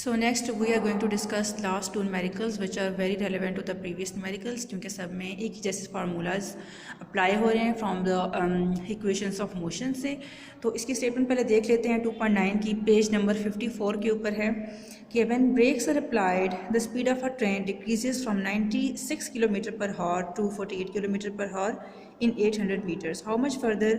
So next we are going to discuss last two numericals which are very relevant to the previous numericals क्योंकि सब में एक ही जैसे formulas apply हो रहे हैं from the equations of motion से। तो इसकी स्टेटमेंट पहले देख लेते हैं 2.9 की, पेज नंबर 54 के ऊपर है कि when brakes are applied the speed of a train decreases from 96 kilometre per hour to 48 kilometre per hour in 800 metres, how much further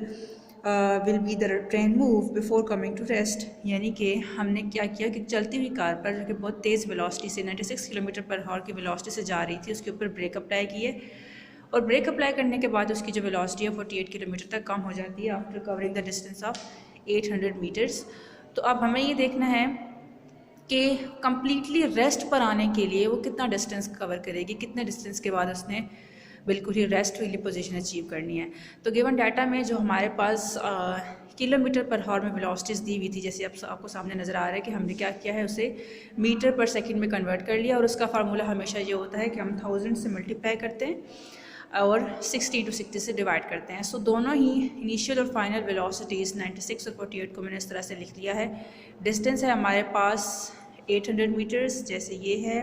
will be the train move before coming to rest. यानी कि हमने क्या किया कि चलती हुई car पर जो कि बहुत तेज़ वेलोसिटी से 96 किलोमीटर पर हावर की वेलोसिटी से जा रही थी उसके ऊपर ब्रेक अप्लाई किए, और ब्रेक अप्लाई करने के बाद उसकी जो वेलोसिटी है 48 किलोमीटर तक कम हो जाती है after covering the distance of 800 metres. तो अब हमें ये देखना है कि कम्प्लीटली रेस्ट पर आने के लिए वो कितना डिस्टेंस कवर करेगी, कितने डिस्टेंस के बाद उसने बिल्कुल ही रेस्ट वाली पोजीशन अचीव करनी है। तो गिवन डाटा में जो हमारे पास किलोमीटर पर हावर में वेलोसिटीज़ दी हुई थी, जैसे अब आपको सामने नज़र आ रहा है कि हमने क्या किया है उसे मीटर पर सेकंड में कन्वर्ट कर लिया, और उसका फार्मूला हमेशा ये होता है कि हम 1000 से मल्टीप्लाई करते हैं और 60 × 60 से डिवाइड करते हैं। सो दोनों ही इनिशियल और फाइनल वेलोसिटीज़ 96 और 48 को मैंने इस तरह से लिख लिया है। डिस्टेंस है हमारे पास 800 मीटर्स जैसे ये है,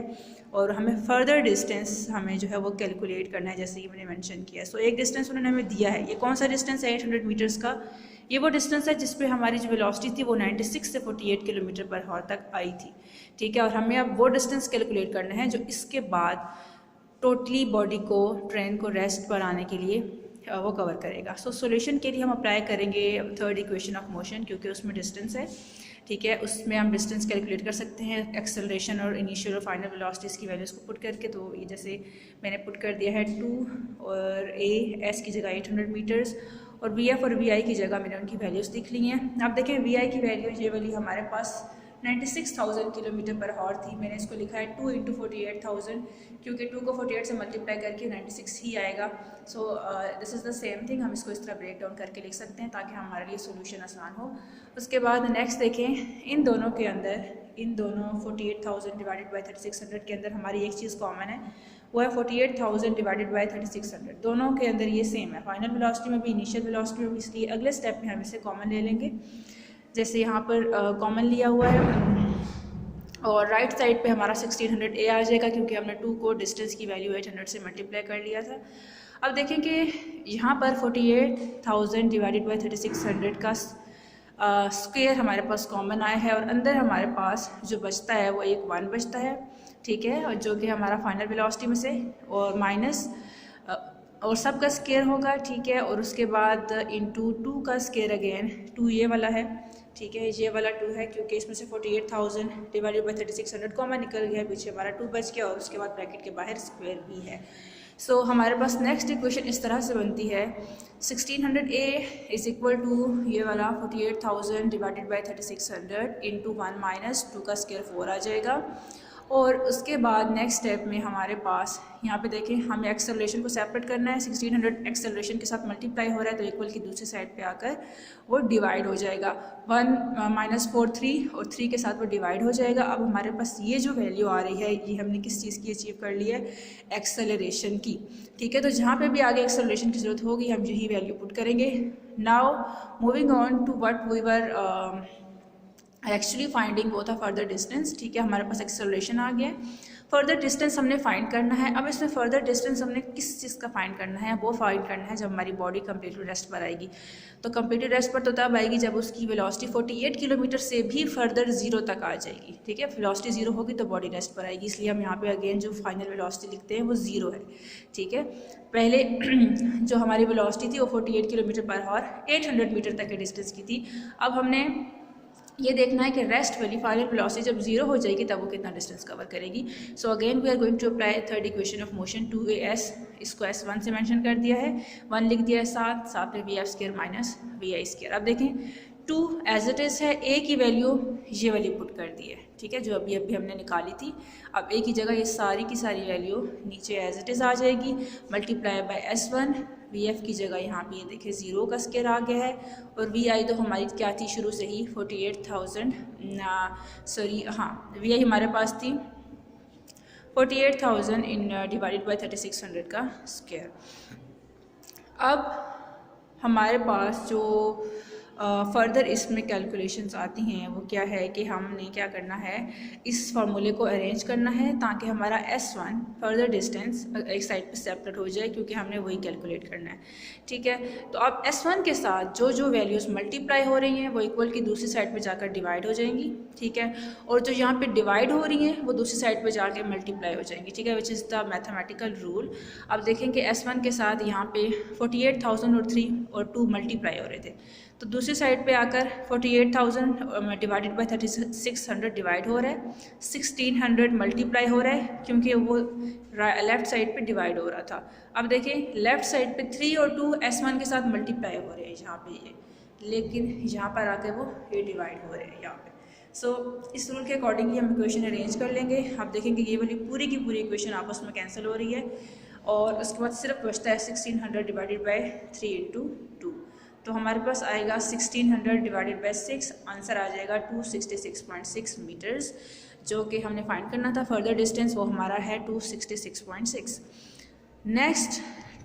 और हमें फर्दर डिस्टेंस हमें जो है वो कैलकुलेट करना है जैसे कि मैंने मेंशन किया है। सो एक डिस्टेंस उन्होंने हमें दिया है, ये कौन सा डिस्टेंस है 800 मीटर्स का, ये वो डिस्टेंस है जिस पे हमारी जो वेलोसिटी थी वो 96 से 48 किलोमीटर पर हावर तक आई थी। ठीक है, और हमें अब वो डिस्टेंस कैलकुलेट करना है जो इसके बाद टोटली बॉडी को, ट्रेन को रेस्ट पर आने के लिए वो कवर करेगा। सो सॉल्यूशन के लिए हम अप्लाई करेंगे थर्ड इक्वेशन ऑफ मोशन, क्योंकि उसमें डिस्टेंस है। ठीक है, उसमें हम डिस्टेंस कैलकुलेट कर सकते हैं एक्सेलरेशन और इनिशियल और फाइनल वेलोसिटीज़ की वैल्यूज़ को पुट करके। तो ये जैसे मैंने पुट कर दिया है 2 और एस की जगह 800 मीटर्स, और वी एफ और वी आई की जगह मैंने उनकी वैल्यूज़ लिख ली हैं। आप देखें वी आई की वैल्यू ये वाली हमारे पास 96,000 किलोमीटर पर हावर थी, मैंने इसको लिखा है 2 × 48,000, क्योंकि 2 को 48 से मल्टीप्लाई करके 96 ही आएगा। So this is the same thing, हम इसको इस तरह ब्रेक डाउन करके लिख सकते हैं ताकि हमारे लिए सोल्यूशन आसान हो। उसके बाद नेक्स्ट देखें, इन दोनों के अंदर, इन दोनों 48,000 डिवाइडेड बाई 3600 के अंदर हमारी एक चीज़ कॉमन है, वो है 48,000 डिवाइडेड बाई 3600। दोनों के अंदर ये सेम है, फाइनल वेलोसिटी में भी इनिशियल वेलोसिटी में भी, इसलिए अगले स्टेप में हम इसे कॉमन ले लेंगे। जैसे यहाँ पर कॉमन लिया हुआ है और राइट साइड पे हमारा 1600 ए आ जाएगा, क्योंकि हमने 2 को डिस्टेंस की वैल्यू 800 से मल्टीप्लाई कर लिया था। अब देखें कि यहाँ पर 48,000 डिवाइडेड बाई 3600 का स्क्वायर हमारे पास कॉमन आया है, और अंदर हमारे पास जो बचता है वो एक 1 बचता है। ठीक है, और जो कि हमारा फाइनल वेलोसिटी में से, और माइनस और सब का स्क्वायर होगा। ठीक है, और उसके बाद इंटू 2 का स्क्वायर अगेन 2 ये वाला है। ठीक है, ये वाला 2 है क्योंकि इसमें से 48,000 डिवाइडेड बाई 3600 कॉमन निकल गया है, पीछे हमारा 2 बच गया, और उसके बाद ब्रैकेट के बाहर स्क्वायर भी है। सो हमारे पास नेक्स्ट इक्वेशन इस तरह से बनती है 1600A इज इक्वल टू ये वाला 48,000 डिवाइडेड बाई 3600 इंटू 1 माइनस 2 का स्क्वायर 4 आ जाएगा। और उसके बाद नेक्स्ट स्टेप में हमारे पास यहाँ पे देखें, हमें एक्सेलरेशन को सेपरेट करना है। 1600 एक्सेलरेशन के साथ मल्टीप्लाई हो रहा है तो इक्वल की दूसरी साइड पे आकर वो डिवाइड हो जाएगा। 1 - 4 3 और 3 के साथ वो डिवाइड हो जाएगा। अब हमारे पास ये जो वैल्यू आ रही है ये हमने किस चीज़ की अचीव कर ली है, एक्सेलरेशन की। ठीक है, तो जहाँ पे भी आगे एक्सेलरेशन की ज़रूरत होगी हम यही वैल्यू पुट करेंगे। Now moving on to what we were actually finding, वो था फर्दर डिस्टेंस। ठीक है, हमारे पास एक्सेलरेशन आ गया है, फर्दर डिस्टेंस हमने फाइंड करना है। अब इसमें फर्दर डिस्टेंस हमने किस चीज़ का फाइंड करना है, वो फाइंड करना है जब हमारी बॉडी कंप्लीटली रेस्ट पर आएगी। तो कंप्लीटली रेस्ट पर तो तब आएगी जब उसकी वेलोसिटी 48 किलोमीटर से भी फर्दर 0 तक आ जाएगी। ठीक है, वेलोसिटी 0 होगी तो बॉडी रेस्ट पर आएगी, इसलिए हम यहाँ पे अगेन जो फाइनल वेलोसिटी लिखते हैं वो 0 है। ठीक है, पहले जो हमारी वेलोसिटी थी वो 48 किलोमीटर पर हावर 800 मीटर तक के डिस्टेंस की थी। अब हमने ये देखना है कि रेस्ट वाली फाइनल वेलोसिटी जब 0 हो जाएगी तब वो कितना डिस्टेंस कवर करेगी। So again we are going to apply third equation of motion 2as, इसको s1 से मेंशन कर दिया है, 1 लिख दिया है, साथ में vf square minus vi square. अब देखें 2 एज इट इज़ है, a की वैल्यू ये वाली पुट कर दी है। ठीक है, जो अभी हमने निकाली थी। अब a की जगह ये सारी की सारी वैल्यू नीचे एज इट इज़ आ जाएगी, मल्टीप्लाई बाय s1, vf की जगह यहाँ पे ये देखें 0 का स्क्वायर आ गया है, और vi तो हमारी क्या थी शुरू से ही 48,000, सॉरी हाँ vi हमारे पास थी 48,000 इन डिवाइडेड बाई 3600 का स्क्वायर। अब हमारे पास जो फर्दर इसमें कैलकुलेशंस आती हैं वो क्या है कि हमने क्या करना है, इस फार्मूले को अरेंज करना है ताकि हमारा S1 फर्दर डिस्टेंस एक साइड पे सेपरेट हो जाए, क्योंकि हमने वही कैलकुलेट करना है। ठीक है, तो अब S1 के साथ जो जो वैल्यूज़ मल्टीप्लाई हो रही हैं वो इक्वल की दूसरी साइड पे जाकर डिवाइड हो जाएंगी। ठीक है, और जो यहाँ पे डिवाइड हो रही हैं वो दूसरी साइड पे जाके मल्टीप्लाई हो जाएंगी। ठीक है, which is the mathematical rule. अब देखेंगे S1 के साथ यहाँ पे 48,000 और 3 और 2 मल्टीप्लाई हो रहे थे, तो दूसरी साइड पे आकर 48,000 डिवाइडेड बाई 3600 डिवाइड हो रहा है, 1600 मल्टीप्लाई हो रहा है क्योंकि वो लेफ़्ट साइड पे डिवाइड हो रहा था। अब देखें लेफ़्ट साइड पे 3 और 2 S1 के साथ मल्टीप्लाई हो रहे हैं यहाँ पे ये, लेकिन यहाँ पर आकर वो ये डिवाइड हो रहे हैं यहाँ पे। सो इस रूल के अकॉर्डिंगली हम इक्वेशन अरेंज कर लेंगे। आप देखेंगे ये वाली पूरी की पूरी इक्वेशन आपस में कैंसिल हो रही है, और उसके बाद सिर्फ बचता है 1600 डिवाइडेड बाई 3 इंटू 2। तो हमारे पास आएगा 1600 डिवाइडेड बाई 6, आंसर आ जाएगा 266.6 मीटर्स, जो कि हमने फाइंड करना था। फर्दर डिस्टेंस वो हमारा है 266.6। नेक्स्ट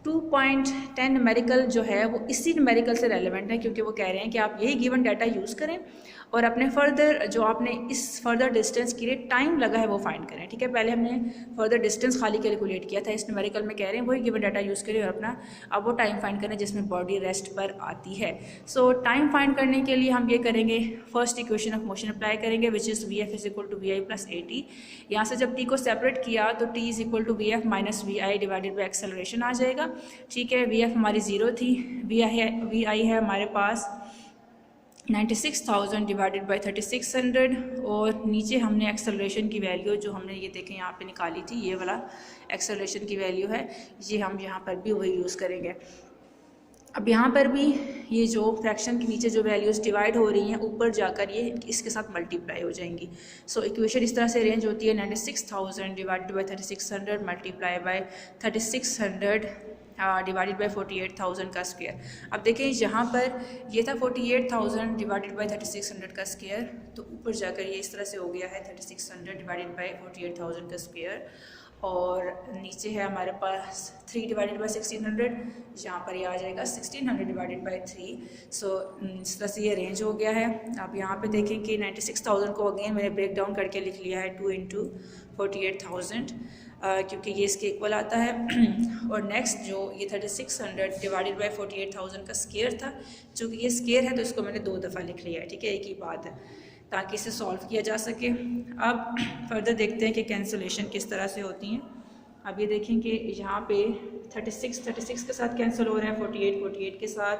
2.10 न्यूमेरिकल जो है वो इसी न्यूमेरिकल से रेलेवेंट है, क्योंकि वो कह रहे हैं कि आप यही गिवन डाटा यूज़ करें और अपने फर्दर जो आपने इस फर्दर डिस्टेंस के लिए टाइम लगा है वो फाइंड करें। ठीक है, पहले हमने फर्दर डिस्टेंस खाली कैलकुलेट किया था, इस न्यूमेरिकल में कह रहे हैं वही गिवन डाटा यूज़ करें और अपना अब वो टाइम फाइंड करें जिसमें बॉडी रेस्ट पर आती है। सो टाइम फाइंड करने के लिए हम ये करेंगे, first equation of motion apply करेंगे which is VF is equal to VI plus AT। यहाँ से जब T को सेपरेट किया तो T is equal to VF minus VI divided by acceleration आ जाएगा। ठीक है, VF हमारी 0 थी, VI है हमारे पास 96,000 डिवाइडेड बाई 3600, और नीचे हमने एक्सेलरेशन की वैल्यू जो हमने ये देखें यहाँ पे निकाली थी, ये वाला एक्सेलरेशन की वैल्यू है, ये हम यहाँ पर भी वही यूज़ करेंगे। अब यहाँ पर भी ये जो फ्रैक्शन के नीचे जो वैल्यूज़ डिवाइड हो रही हैं ऊपर जाकर ये इसके साथ मल्टीप्लाई हो जाएंगी। सो इक्वेशन इस तरह से अरेंज होती है 96,000 divided by 3600 multiply by 3600 divided by 48,000 का स्क्वायर। अब देखें यहाँ पर ये था 48,000 डिवाइडेड बाई 3600 का स्क्वायर, तो ऊपर जाकर ये इस तरह से हो गया है 3600 डिवाइडेड बाई 48,000 का स्क्वायर, और नीचे है हमारे पास 3 डिवाइडेड बाई 1600, यहाँ पर ये आ जाएगा 1600 डिवाइडेड बाई 3। सो इस तरह से ये रेंज हो गया है। आप यहाँ पे देखें कि 96,000 को अगेन मैंने ब्रेक डाउन करके लिख लिया है 2 इंटू 48,000, क्योंकि ये इसके इक्वल आता है। और नेक्स्ट जो ये 3600 डिवाइडेड बाई 48,000 का स्क्वायर था, चूँकि ये स्क्वायर है तो इसको मैंने 2 दफ़ा लिख लिया है। ठीक है, एक ही बात है, ताकि इसे सॉल्व किया जा सके। अब फर्दर देखते हैं कि कैंसलेशन किस तरह से होती हैं। अब ये देखें कि यहाँ पे 36 के साथ कैंसिल हो रहा है, 48 के साथ,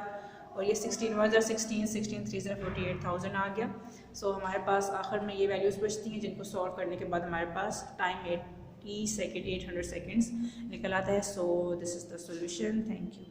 और ये 16 1 16 16 3 48,000 आ गया। सो हमारे पास आखिर में ये वैल्यूज़ बचती हैं जिनको सॉल्व करने के बाद हमारे पास टाइम 800 सेकेंड्स निकल आता है। So this is the solution. Thank you.